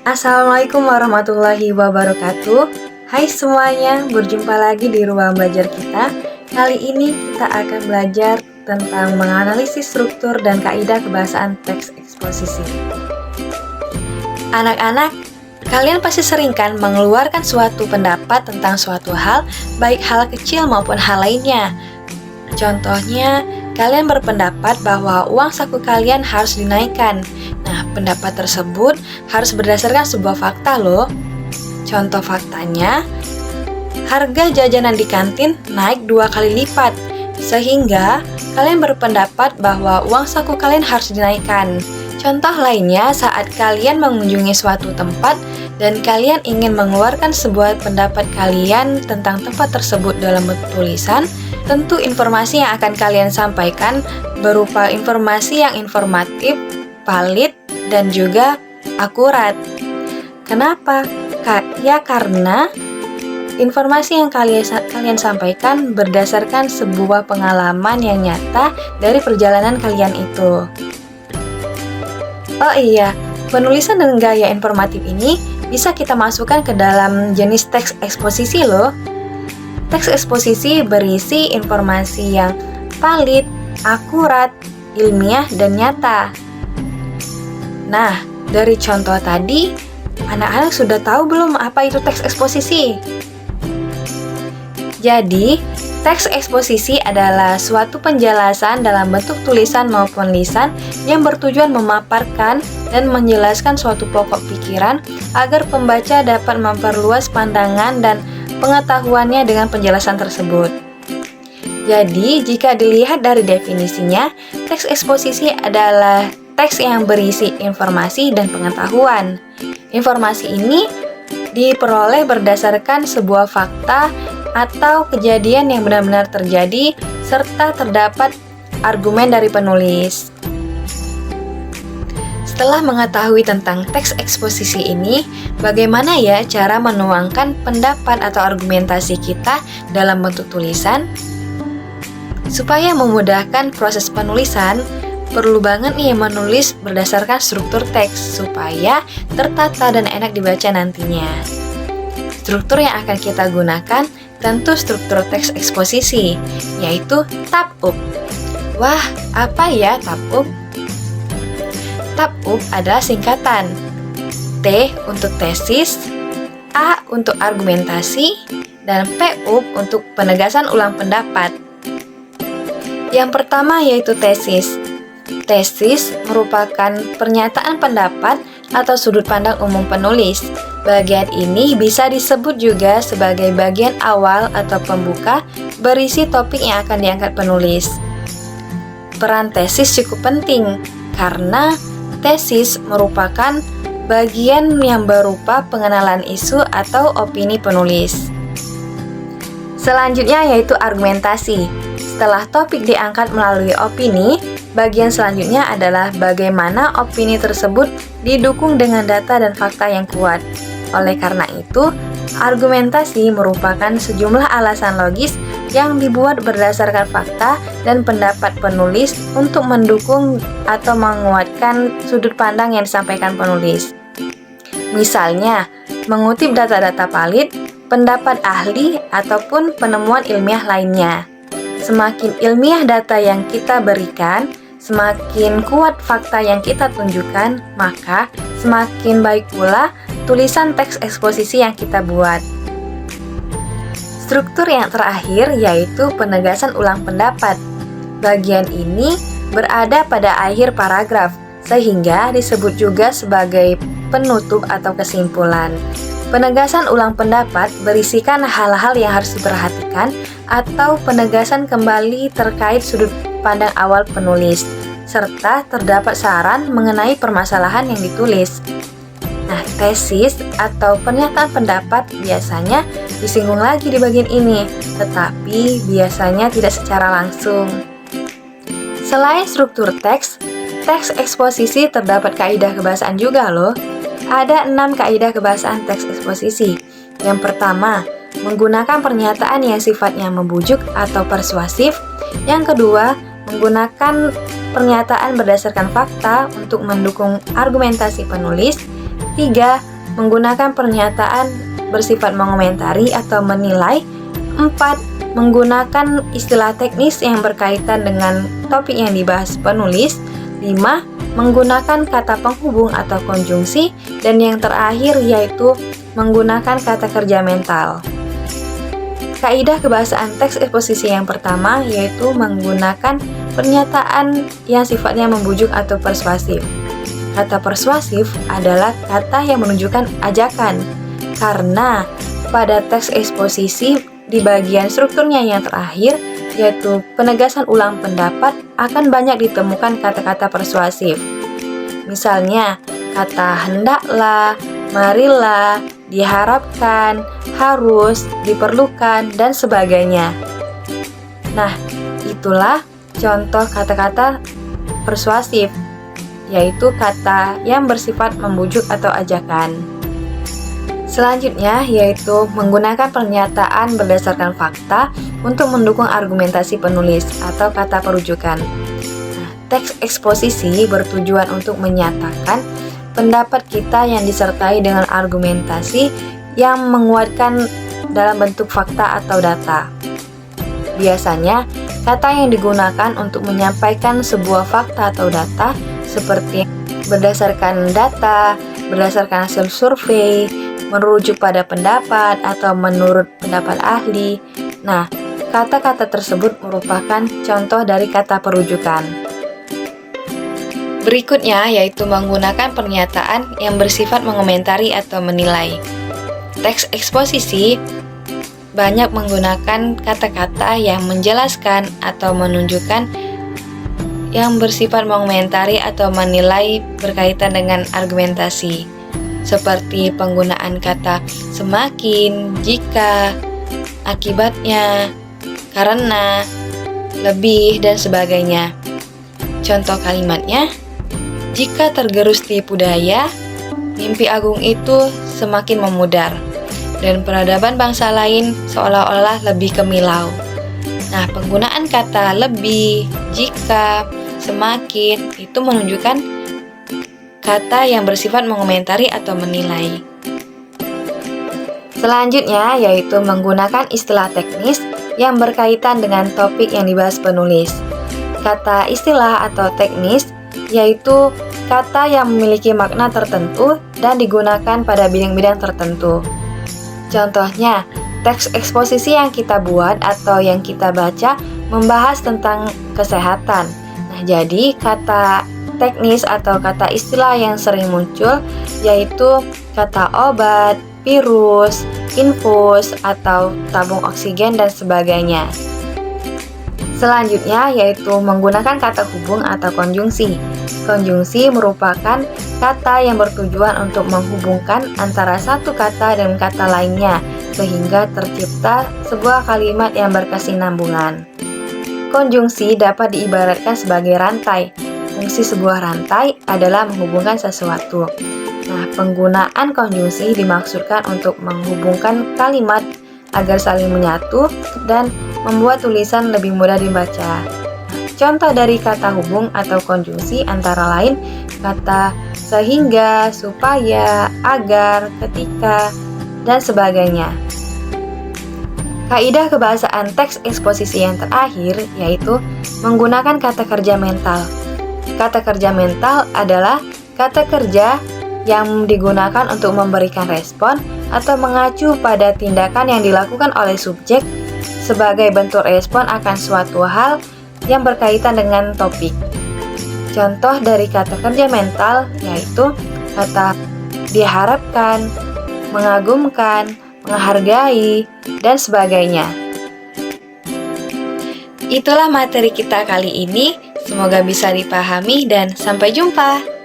Assalamualaikum warahmatullahi wabarakatuh. Hai semuanya, berjumpa lagi di ruang belajar kita. Kali ini kita akan belajar tentang menganalisis struktur dan kaidah kebahasaan teks eksposisi. Anak-anak, kalian pasti sering kan mengeluarkan suatu pendapat tentang suatu hal, baik hal kecil maupun hal lainnya. Contohnya, kalian berpendapat bahwa uang saku kalian harus dinaikkan. Nah, pendapat tersebut harus berdasarkan sebuah fakta loh. Contoh faktanya, harga jajanan di kantin naik 2 kali lipat, sehingga kalian berpendapat bahwa uang saku kalian harus dinaikkan. Contoh lainnya, saat kalian mengunjungi suatu tempat dan kalian ingin mengeluarkan sebuah pendapat kalian tentang tempat tersebut dalam bentuk tulisan, tentu informasi yang akan kalian sampaikan berupa informasi yang informatif, valid, dan juga akurat. Kenapa? Ya karena informasi yang kalian sampaikan berdasarkan sebuah pengalaman yang nyata dari perjalanan kalian itu. Oh iya, penulisan dan gaya informatif ini bisa kita masukkan ke dalam jenis teks eksposisi loh. Teks eksposisi berisi informasi yang valid, akurat, ilmiah, dan nyata. Nah, dari contoh tadi, anak-anak sudah tahu belum apa itu teks eksposisi? Jadi, teks eksposisi adalah suatu penjelasan dalam bentuk tulisan maupun lisan yang bertujuan memaparkan dan menjelaskan suatu pokok pikiran agar pembaca dapat memperluas pandangan dan pengetahuannya dengan penjelasan tersebut. Jadi, jika dilihat dari definisinya, teks eksposisi adalah teks yang berisi informasi dan pengetahuan. Informasi ini diperoleh berdasarkan sebuah fakta atau kejadian yang benar-benar terjadi serta terdapat argumen dari penulis. Setelah mengetahui tentang teks eksposisi ini, bagaimana ya cara menuangkan pendapat atau argumentasi kita dalam bentuk tulisan? Supaya memudahkan proses penulisan, perlu banget nih menulis berdasarkan struktur teks supaya tertata dan enak dibaca nantinya. Struktur yang akan kita gunakan tentu struktur teks eksposisi, yaitu tab-up. Wah, apa ya tab-up? Tab-up adalah singkatan T untuk tesis, A untuk argumentasi, dan P-up untuk penegasan ulang pendapat. Yang pertama yaitu tesis. Tesis merupakan pernyataan pendapat atau sudut pandang umum penulis. Bagian ini bisa disebut juga sebagai bagian awal atau pembuka berisi topik yang akan diangkat penulis. Peran tesis cukup penting karena tesis merupakan bagian yang berupa pengenalan isu atau opini penulis. Selanjutnya yaitu argumentasi. Setelah topik diangkat melalui opini, bagian selanjutnya adalah bagaimana opini tersebut didukung dengan data dan fakta yang kuat. Oleh karena itu, argumentasi merupakan sejumlah alasan logis yang dibuat berdasarkan fakta dan pendapat penulis untuk mendukung atau menguatkan sudut pandang yang disampaikan penulis. Misalnya, mengutip data-data valid, pendapat ahli, ataupun penemuan ilmiah lainnya. Semakin ilmiah data yang kita berikan, semakin kuat fakta yang kita tunjukkan, maka semakin baik pula tulisan teks eksposisi yang kita buat. Struktur yang terakhir yaitu penegasan ulang pendapat. Bagian ini berada pada akhir paragraf, sehingga disebut juga sebagai penutup atau kesimpulan. Penegasan ulang pendapat berisikan hal-hal yang harus diperhatikan atau penegasan kembali terkait sudut pandang awal penulis, serta terdapat saran mengenai permasalahan yang ditulis. Nah, tesis atau pernyataan pendapat biasanya disinggung lagi di bagian ini, tetapi biasanya tidak secara langsung. Selain struktur teks, teks eksposisi terdapat kaidah kebahasaan juga loh. Ada 6 kaidah kebahasaan teks eksposisi. Yang pertama, menggunakan pernyataan yang sifatnya membujuk atau persuasif. Yang kedua, menggunakan pernyataan berdasarkan fakta untuk mendukung argumentasi penulis. 3. menggunakan pernyataan bersifat mengomentari atau menilai. 4. Menggunakan istilah teknis yang berkaitan dengan topik yang dibahas penulis. 5. Menggunakan kata penghubung atau konjungsi. Dan yang terakhir yaitu menggunakan kata kerja mental. Kaidah kebahasaan teks eksposisi yang pertama yaitu menggunakan pernyataan yang sifatnya membujuk atau persuasif. Kata persuasif adalah kata yang menunjukkan ajakan, karena pada teks eksposisi di bagian strukturnya yang terakhir, yaitu penegasan ulang pendapat, akan banyak ditemukan kata-kata persuasif. Misalnya, kata hendaklah, marilah, diharapkan, harus, diperlukan, dan sebagainya. Nah, itulah contoh kata-kata persuasif, yaitu kata yang bersifat membujuk atau ajakan. Selanjutnya yaitu menggunakan pernyataan berdasarkan fakta untuk mendukung argumentasi penulis atau kata perujukan. Nah, teks eksposisi bertujuan untuk menyatakan pendapat kita yang disertai dengan argumentasi yang menguatkan dalam bentuk fakta atau data. Biasanya, kata yang digunakan untuk menyampaikan sebuah fakta atau data seperti berdasarkan data, berdasarkan hasil survei, merujuk pada pendapat, atau menurut pendapat ahli. Nah, kata-kata tersebut merupakan contoh dari kata perujukan. Berikutnya yaitu menggunakan pernyataan yang bersifat mengomentari atau menilai. Teks eksposisi banyak menggunakan kata-kata yang menjelaskan atau menunjukkan yang bersifat mengomentari atau menilai berkaitan dengan argumentasi, seperti penggunaan kata semakin, jika, akibatnya, karena, lebih, dan sebagainya. Contoh kalimatnya, jika tergerus tipu daya, mimpi agung itu semakin memudar, dan peradaban bangsa lain seolah-olah lebih kemilau. Nah, penggunaan kata lebih, jika, semakin itu menunjukkan kata yang bersifat mengomentari atau menilai. Selanjutnya yaitu menggunakan istilah teknis yang berkaitan dengan topik yang dibahas penulis. Kata istilah atau teknis yaitu kata yang memiliki makna tertentu dan digunakan pada bidang-bidang tertentu. Contohnya, teks eksposisi yang kita buat atau yang kita baca membahas tentang kesehatan. Nah, jadi kata teknis atau kata istilah yang sering muncul yaitu kata obat, virus, infus, atau tabung oksigen dan sebagainya. Selanjutnya yaitu menggunakan kata hubung atau konjungsi. Konjungsi merupakan kata yang bertujuan untuk menghubungkan antara satu kata dengan kata lainnya sehingga tercipta sebuah kalimat yang berkesinambungan. Konjungsi dapat diibaratkan sebagai rantai. Fungsi sebuah rantai adalah menghubungkan sesuatu. Nah, penggunaan konjungsi dimaksudkan untuk menghubungkan kalimat agar saling menyatu dan membuat tulisan lebih mudah dibaca. Contoh dari kata hubung atau konjungsi antara lain kata sehingga, supaya, agar, ketika, dan sebagainya. Kaidah kebahasaan teks eksposisi yang terakhir yaitu menggunakan kata kerja mental. Kata kerja mental adalah kata kerja yang digunakan untuk memberikan respon atau mengacu pada tindakan yang dilakukan oleh subjek sebagai bentuk respon akan suatu hal yang berkaitan dengan topik. Contoh dari kata kerja mental yaitu kata diharapkan, mengagumkan, menghargai, dan sebagainya. Itulah materi kita kali ini. Semoga bisa dipahami dan sampai jumpa.